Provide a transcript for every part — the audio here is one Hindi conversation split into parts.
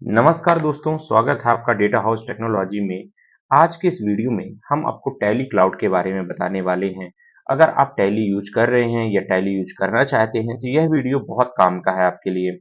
नमस्कार दोस्तों, स्वागत है आपका डेटा हाउस टेक्नोलॉजी में। आज के इस वीडियो में हम आपको टैली क्लाउड के बारे में बताने वाले हैं। अगर आप टैली यूज कर रहे हैं या टैली यूज करना चाहते हैं तो यह वीडियो बहुत काम का है आपके लिए।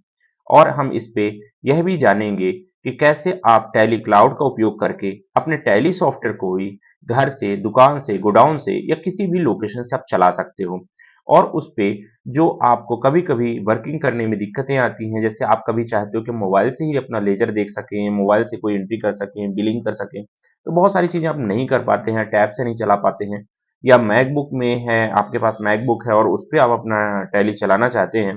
और हम इस पे यह भी जानेंगे कि कैसे आप टैली क्लाउड का उपयोग करके अपने टैली सॉफ्टवेयर को ही घर से, दुकान से, गोडाउन से या किसी भी लोकेशन से आप चला सकते हो। और उस पे जो आपको कभी-कभी वर्किंग करने में दिक्कतें आती हैं, जैसे आप कभी चाहते हो कि मोबाइल से ही अपना लेजर देख सकें, मोबाइल से कोई एंट्री कर सकें, बिलिंग कर सकें, तो बहुत सारी चीज़ें आप नहीं कर पाते हैं, टैब से नहीं चला पाते हैं, या मैकबुक में है, आपके पास मैकबुक है और उस पे आप अपना टैली चलाना चाहते हैं,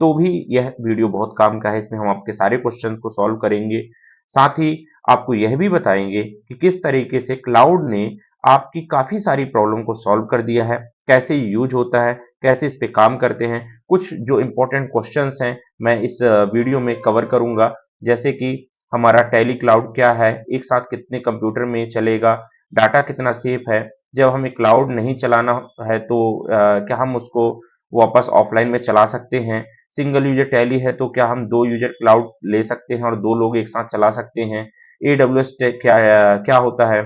तो भी यह वीडियो बहुत काम का है। इसमें हम आपके सारे क्वेश्चंस को सॉल्व करेंगे। साथ ही आपको यह भी बताएंगे कि किस तरीके से क्लाउड ने आपकी काफ़ी सारी प्रॉब्लम को सॉल्व कर दिया है, कैसे यूज होता है, कैसे इस पे काम करते हैं। कुछ जो इम्पोर्टेंट क्वेश्चंस हैं मैं इस वीडियो में कवर करूंगा, जैसे कि हमारा टैली क्लाउड क्या है, एक साथ कितने कंप्यूटर में चलेगा, डाटा कितना सेफ है, जब हमें क्लाउड नहीं चलाना है तो क्या हम उसको वापस ऑफलाइन में चला सकते हैं, सिंगल यूजर टैली है तो क्या हम 2 यूजर क्लाउड ले सकते हैं और 2 लोग एक साथ चला सकते हैं, एडब्ल्यूएस क्या क्या होता है,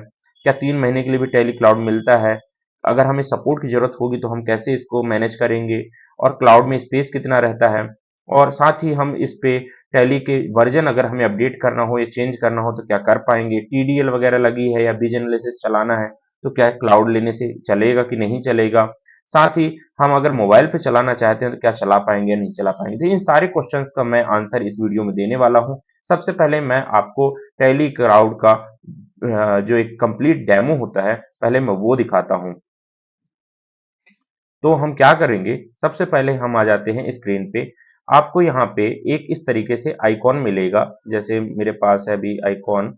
क्या 3 महीने के लिए भी टैली क्लाउड मिलता है, अगर हमें सपोर्ट की जरूरत होगी तो हम कैसे इसको मैनेज करेंगे, और क्लाउड में स्पेस कितना रहता है, और साथ ही हम इस पे टैली के वर्जन अगर हमें अपडेट करना हो या चेंज करना हो तो क्या कर पाएंगे, टीडीएल वगैरह लगी है या बिज एनालिसिस चलाना है तो क्या क्लाउड लेने से चलेगा कि नहीं चलेगा, साथ ही हम अगर मोबाइल पे चलाना चाहते हैं तो क्या चला पाएंगे या नहीं चला पाएंगे। तो इन सारे क्वेश्चंस का मैं आंसर इस वीडियो में देने वाला हूं। सबसे पहले मैं आपको टैली क्लाउड का जो एक कंप्लीट डेमो होता है पहले मैं वो दिखाता हूं। तो हम क्या करेंगे, सबसे पहले हम आ जाते हैं स्क्रीन पे। आपको यहाँ पे एक इस तरीके से आइकॉन मिलेगा, जैसे मेरे पास है अभी आइकॉन।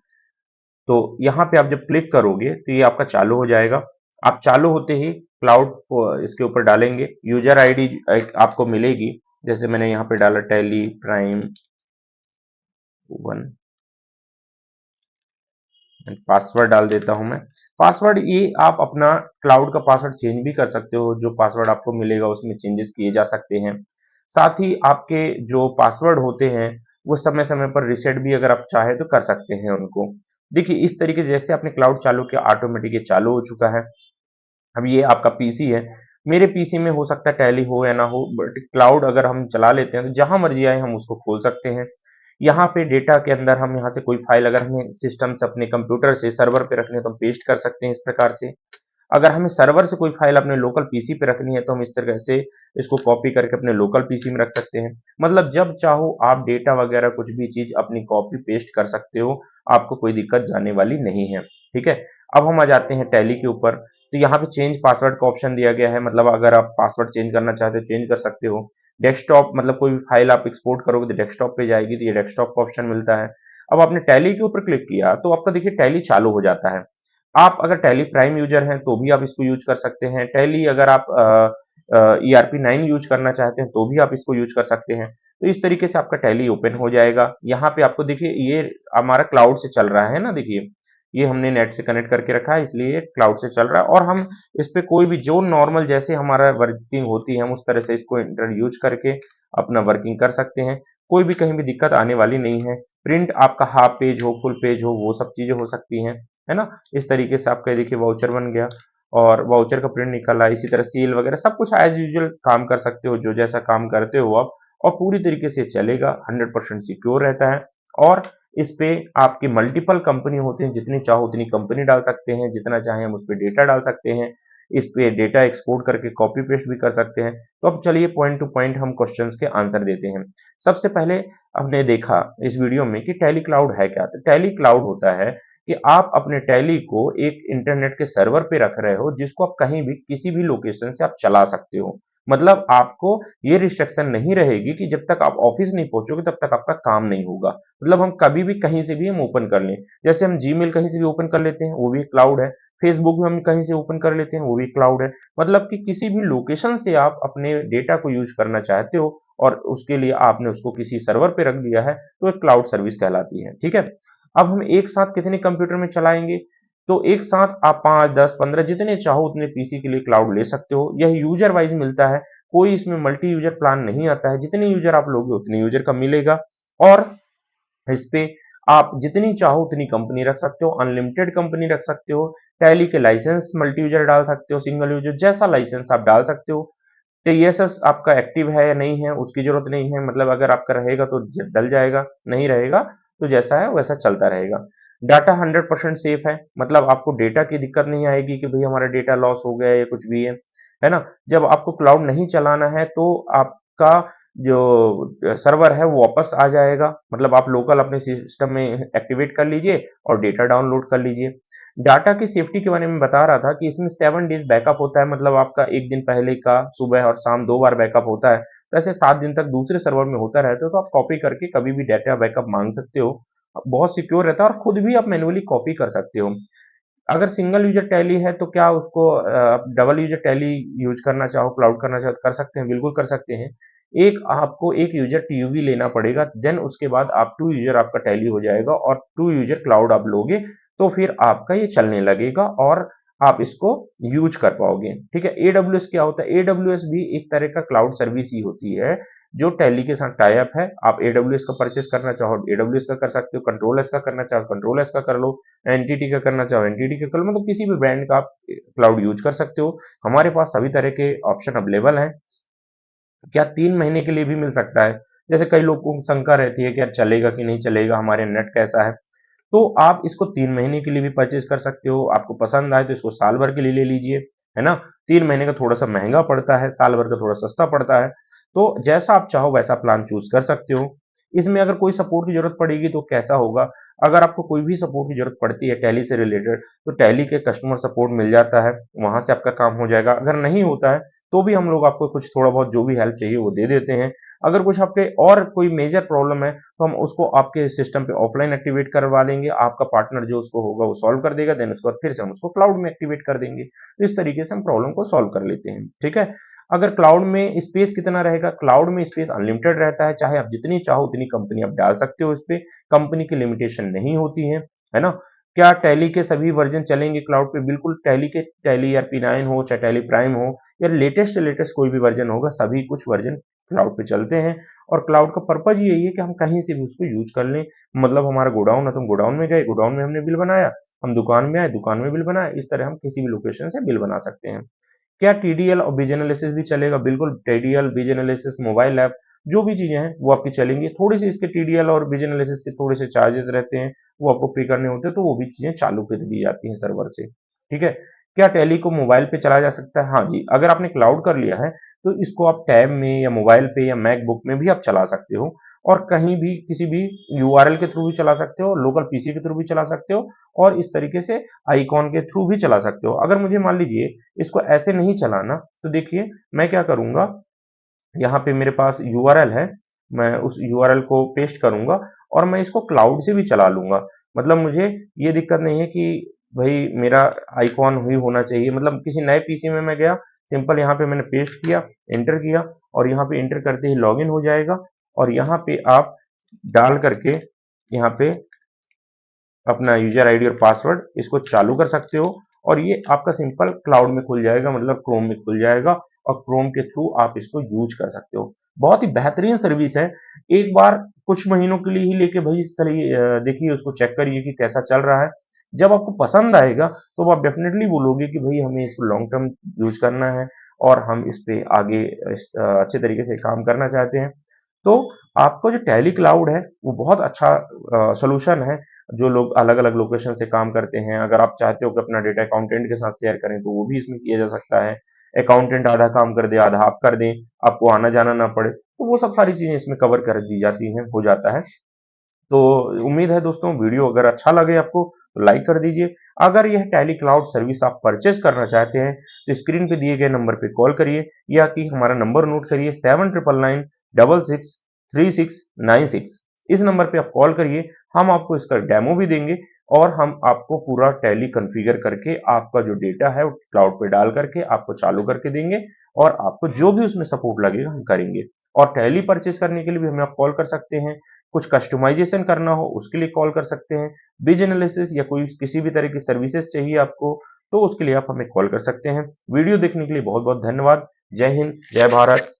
तो यहाँ पे आप जब क्लिक करोगे तो ये आपका चालू हो जाएगा। आप चालू होते ही क्लाउड को इसके ऊपर डालेंगे, यूजर आईडी आपको मिलेगी, जैसे मैंने यहाँ पे डाला टैली प्राइम 1, पासवर्ड डाल देता हूं मैं। पासवर्ड ये आप अपना क्लाउड का पासवर्ड चेंज भी कर सकते हो, जो पासवर्ड आपको मिलेगा उसमें चेंजेस किए जा सकते हैं। साथ ही आपके जो पासवर्ड होते हैं वो समय समय पर रिसेट भी अगर आप चाहे तो कर सकते हैं उनको। देखिए इस तरीके से जैसे आपने क्लाउड चालू किया ऑटोमेटिक ये चालू हो चुका है। अब ये आपका पीसी है, मेरे पीसी में हो सकता है टैली हो या ना हो, बट क्लाउड अगर हम चला लेते हैं तो जहां मर्जी आए हम उसको खोल सकते हैं। यहाँ पे डेटा के अंदर हम यहाँ से कोई फाइल अगर हमें सिस्टम से अपने कंप्यूटर से सर्वर पे रखनी है तो हम पेस्ट कर सकते हैं इस प्रकार से। अगर हमें सर्वर से कोई फाइल अपने लोकल पीसी पे रखनी है तो हम इस तरह से इसको कॉपी करके अपने लोकल पीसी में रख सकते हैं। मतलब जब चाहो आप डेटा वगैरह कुछ भी चीज अपनी कॉपी पेस्ट कर सकते हो, आपको कोई दिक्कत जाने वाली नहीं है। ठीक है, अब हम आ जाते हैं टैली के ऊपर। तो यहाँ पे चेंज पासवर्ड का ऑप्शन दिया गया है, मतलब अगर आप पासवर्ड चेंज करना चाहते हो चेंज कर सकते हो। डेस्कटॉप मतलब कोई भी फाइल आप एक्सपोर्ट करोगे तो डेस्कटॉप पे जाएगी, तो ये डेस्कटॉप का ऑप्शन मिलता है। अब आपने टैली के ऊपर क्लिक किया तो आपका देखिए टैली चालू हो जाता है। आप अगर टैली प्राइम यूजर हैं तो भी आप इसको यूज कर सकते हैं। टैली अगर आप ERP9 यूज करना चाहते हैं तो भी आप इसको यूज कर सकते हैं। तो इस तरीके से आपका टैली ओपन हो जाएगा। यहाँ पे आपको देखिए ये हमारा क्लाउड से चल रहा है ना, देखिए ये हमने नेट से कनेक्ट करके रखा है इसलिए ये क्लाउड से चल रहा है, और हम इस पे कोई भी जो नॉर्मल जैसे हमारा वर्किंग होती है हम उस तरह से इसको यूज करके अपना वर्किंग कर सकते हैं। कोई भी कहीं भी दिक्कत आने वाली नहीं है। प्रिंट आपका हाफ पेज हो फुल पेज हो वो सब चीजें हो सकती हैं, है ना। इस तरीके से आपका देखिए वाउचर बन गया और वाउचर का प्रिंट निकला। इसी तरह सील वगैरह सब कुछ एज यूजुअल काम कर सकते हो, जो जैसा काम करते हो आप, और पूरी तरीके से चलेगा, 100% सिक्योर रहता है। और इस पे आपकी मल्टीपल कंपनी होती हैं, जितनी चाहो उतनी कंपनी डाल सकते हैं, जितना चाहे हम उस पर डेटा डाल सकते हैं, इस पे डेटा एक्सपोर्ट करके कॉपी पेस्ट भी कर सकते हैं। तो अब चलिए पॉइंट टू पॉइंट हम क्वेश्चंस के आंसर देते हैं। सबसे पहले हमने देखा इस वीडियो में कि टैली क्लाउड है क्या। तो टैली क्लाउड होता है कि आप अपने टैली को एक इंटरनेट के सर्वर पे रख रहे हो, जिसको आप कहीं भी किसी भी लोकेशन से आप चला सकते हो। मतलब आपको ये रिस्ट्रिक्शन नहीं रहेगी कि जब तक आप ऑफिस नहीं पहुंचोगे तब तक आपका काम नहीं होगा। मतलब हम कभी भी कहीं से भी हम ओपन कर लें, जैसे हम जीमेल कहीं से भी ओपन कर लेते हैं वो भी क्लाउड है, फेसबुक भी हम कहीं से ओपन कर लेते हैं वो भी क्लाउड है। मतलब कि किसी भी लोकेशन से आप अपने डेटा को यूज करना चाहते हो और उसके लिए आपने उसको किसी सर्वर पे रख दिया है तो एक क्लाउड सर्विस कहलाती है। ठीक है, अब हम एक साथ कितने कंप्यूटर में चलाएंगे, तो एक साथ आप 5 10 15 जितने चाहो उतने पीसी के लिए क्लाउड ले सकते हो। यह यूजर वाइज मिलता है, कोई इसमें मल्टी यूजर प्लान नहीं आता है, जितने यूजर आप लोगे उतने यूजर का मिलेगा। और इस पे आप जितनी चाहो उतनी कंपनी रख सकते हो, अनलिमिटेड कंपनी रख सकते हो, टैली के लाइसेंस मल्टी यूजर डाल सकते हो, सिंगल यूजर जैसा लाइसेंस आप डाल सकते हो। टीएसएस आपका एक्टिव है या नहीं है उसकी जरूरत नहीं है, मतलब अगर आपका रहेगा तो डल जाएगा, नहीं रहेगा तो जैसा है वैसा चलता रहेगा। डाटा 100% सेफ है, मतलब आपको डेटा की दिक्कत नहीं आएगी कि भाई हमारा डेटा लॉस हो गया या कुछ भी है ना। जब आपको क्लाउड नहीं चलाना है तो आपका जो सर्वर है वो वापस आ जाएगा, मतलब आप लोकल अपने सिस्टम में एक्टिवेट कर लीजिए और डेटा डाउनलोड कर लीजिए। डाटा की सेफ्टी के बारे में बता रहा था कि इसमें 7 डेज बैकअप होता है, मतलब आपका एक दिन पहले का सुबह और शाम 2 बार बैकअप होता है, तो ऐसे 7 दिन तक दूसरे सर्वर में होता रहता है, तो आप कॉपी करके कभी भी डाटा बैकअप मांग सकते हो। बहुत सिक्योर रहता है और खुद भी आप मैन्युअली कॉपी कर सकते हो। अगर सिंगल यूजर टैली है तो क्या उसको आप डबल यूजर टैली यूज करना चाहो, क्लाउड करना चाहो तो कर सकते हैं, बिल्कुल कर सकते हैं। एक आपको एक यूजर टीयूवी लेना पड़ेगा, देन उसके बाद आप 2 यूजर आपका टैली हो जाएगा और 2 यूजर क्लाउड आप लोगे तो फिर आपका ये चलने लगेगा और आप इसको यूज कर पाओगे। ठीक है, एडब्ल्यूएस क्या होता है? एडब्ल्यूएस भी एक तरह का क्लाउड सर्विस ही होती है जो टैली के साथ टाई अप है। आप एडब्ल्यूएस का परचेस करना चाहो एडब्ल्यूएस का कर सकते हो, कंट्रोल एस का करना चाहो कंट्रोल एस का कर लो, एनटीटी का करना चाहो एनटीटी का कर लो, मतलब किसी भी ब्रांड का आप क्लाउड यूज कर सकते हो। हमारे पास सभी तरह के ऑप्शन अवेलेबल हैं। क्या 3 महीने के लिए भी मिल सकता है? जैसे कई लोगों को शंका रहती है कि यार चलेगा कि नहीं चलेगा, हमारे नेट कैसा है, तो आप इसको 3 महीने के लिए भी परचेज कर सकते हो। आपको पसंद आए तो इसको साल भर के लिए ले लीजिए, है ना। 3 महीने का थोड़ा सा महंगा पड़ता है, साल भर का थोड़ा सस्ता पड़ता है, तो जैसा आप चाहो वैसा प्लान चूज कर सकते हो। इसमें अगर कोई सपोर्ट की जरूरत पड़ेगी तो कैसा होगा? अगर आपको कोई भी सपोर्ट की जरूरत पड़ती है टैली से रिलेटेड तो टैली के कस्टमर सपोर्ट मिल जाता है, वहां से आपका काम हो जाएगा। अगर नहीं होता है तो भी हम लोग आपको कुछ थोड़ा बहुत जो भी हेल्प चाहिए वो दे देते हैं। अगर कुछ आपके और कोई मेजर प्रॉब्लम है तो हम उसको आपके सिस्टम पे ऑफलाइन एक्टिवेट करवा लेंगे, आपका पार्टनर जो उसको होगा वो सॉल्व कर देगा, देन उसके बाद फिर से हम उसको क्लाउड में एक्टिवेट कर देंगे। तो इस तरीके से हम प्रॉब्लम को सॉल्व कर लेते हैं। ठीक है, अगर क्लाउड में स्पेस कितना रहेगा? क्लाउड में स्पेस अनलिमिटेड रहता है, चाहे आप जितनी चाहो उतनी कंपनी आप डाल सकते हो, इस पे कंपनी की लिमिटेशन नहीं होती है ना। क्या टैली के सभी वर्जन चलेंगे क्लाउड पे? बिल्कुल, टैली के टैली ERP9 हो चाहे टैली प्राइम हो या लेटेस्ट से लेटेस्ट कोई भी वर्जन होगा, सभी कुछ वर्जन क्लाउड पे चलते हैं। और क्लाउड का पर्पज यही है कि हम कहीं से भी उसको यूज कर लें, मतलब हमारा गोडाउन है तो हम गोडाउन में गए, गोडाउन में हमने बिल बनाया, हम दुकान में आए, दुकान में बिल बनाया, इस तरह हम किसी भी लोकेशन से बिल बना सकते हैं। क्या टीडीएल और बीज एनालिसिस भी चलेगा? बिल्कुल, टीडीएल, बीज एनालिसिस, मोबाइल ऐप जो भी चीजें हैं वो आपकी चलेंगी। थोड़ी सी इसके टीडीएल और बीज एनालिसिस के थोड़े से चार्जेस रहते हैं, वो आपको पे करने होते हैं, तो वो भी चीजें चालू कर दी जाती हैं सर्वर से। ठीक है, क्या टैली को मोबाइल पे चलाया जा सकता है? हाँ जी, अगर आपने क्लाउड कर लिया है तो इसको आप टैब में या मोबाइल पे या मैकबुक में भी आप चला सकते हो और कहीं भी किसी भी यूआरएल के थ्रू भी चला सकते हो, लोकल पीसी के थ्रू भी चला सकते हो और इस तरीके से आइकॉन के थ्रू भी चला सकते हो। अगर मुझे मान लीजिए इसको ऐसे नहीं चलाना तो देखिए मैं क्या करूंगा, यहाँ पे मेरे पास यूआरएल है, मैं उस यूआरएल को पेस्ट करूंगा और मैं इसको क्लाउड से भी चला लूंगा। मतलब मुझे ये दिक्कत नहीं है कि भाई मेरा आइकॉन ही होना चाहिए, मतलब किसी नए पीसी में मैं गया, सिंपल यहाँ पे मैंने पेस्ट किया, एंटर किया और यहाँ पे एंटर करते ही लॉगिन हो जाएगा और यहाँ पे आप डाल करके यहाँ पे अपना यूजर आईडी और पासवर्ड इसको चालू कर सकते हो और ये आपका सिंपल क्लाउड में खुल जाएगा, मतलब क्रोम में खुल जाएगा और क्रोम के थ्रू आप इसको यूज कर सकते हो। बहुत ही बेहतरीन सर्विस है। एक बार कुछ महीनों के लिए ही लेके भाई चलिए देखिए, उसको चेक करिए कि कैसा चल रहा है। जब आपको पसंद आएगा तो आप डेफिनेटली बोलोगे कि भाई हमें इसको लॉन्ग टर्म यूज करना है और हम इस पे आगे अच्छे तरीके से काम करना चाहते हैं। तो आपको जो टैली क्लाउड है वो बहुत अच्छा सोल्यूशन है। जो लोग अलग अलग लोकेशन से काम करते हैं, अगर आप चाहते हो कि अपना डेटा अकाउंटेंट के साथ शेयर करें तो वो भी इसमें किया जा सकता है। अकाउंटेंट आधा काम कर दे आधा आप कर दें, आपको आना जाना ना पड़े, तो वो सब सारी चीजें इसमें कवर कर दी जाती हैं, हो जाता है। तो उम्मीद है दोस्तों वीडियो अगर अच्छा लगे आपको तो लाइक कर दीजिए। अगर यह टैली क्लाउड सर्विस आप परचेज करना चाहते हैं तो स्क्रीन पे दिए गए नंबर पे कॉल करिए या कि हमारा नंबर नोट करिए 7999663696। इस नंबर पे आप कॉल करिए, हम आपको इसका डेमो भी देंगे और हम आपको पूरा टैली कॉन्फ़िगर करके आपका जो डेटा है वो क्लाउड पे डाल करके आपको चालू करके देंगे और आपको जो भी उसमें सपोर्ट लगेगा हम करेंगे। और टैली परचेज करने के लिए भी हमें आप कॉल कर सकते हैं, कुछ कस्टमाइजेशन करना हो उसके लिए कॉल कर सकते हैं, बिज एनालिसिस या कोई किसी भी तरह की सर्विसेज चाहिए आपको तो उसके लिए आप हमें कॉल कर सकते हैं। वीडियो देखने के लिए बहुत बहुत धन्यवाद। जय हिंद, जय भारत।